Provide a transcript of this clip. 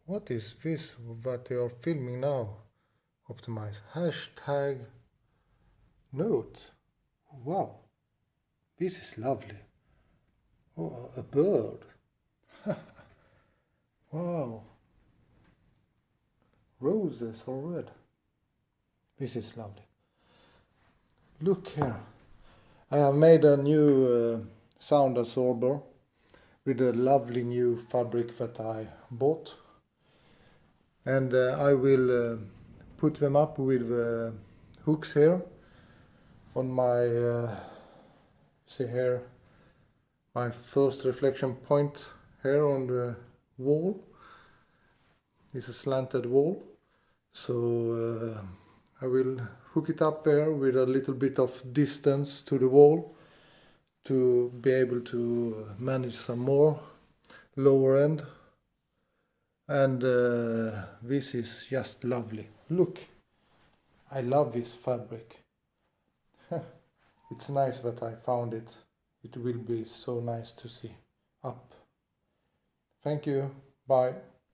What is this that they are filming now? Optimize. Hashtag note. Wow. This is lovely. Oh, a bird. Wow. Roses are red. This is lovely. Look here. I have made a new sound absorber with a lovely new fabric that I bought. And I will put them up with hooks here on my, see here, my first reflection point here on the wall. It's a slanted wall, so I will hook it up there with a little bit of distance to the wall to be able to manage some more lower end. And this is just lovely. Look, I love this fabric. It's nice that I found it. It will be so nice to see up. Thank you. Bye.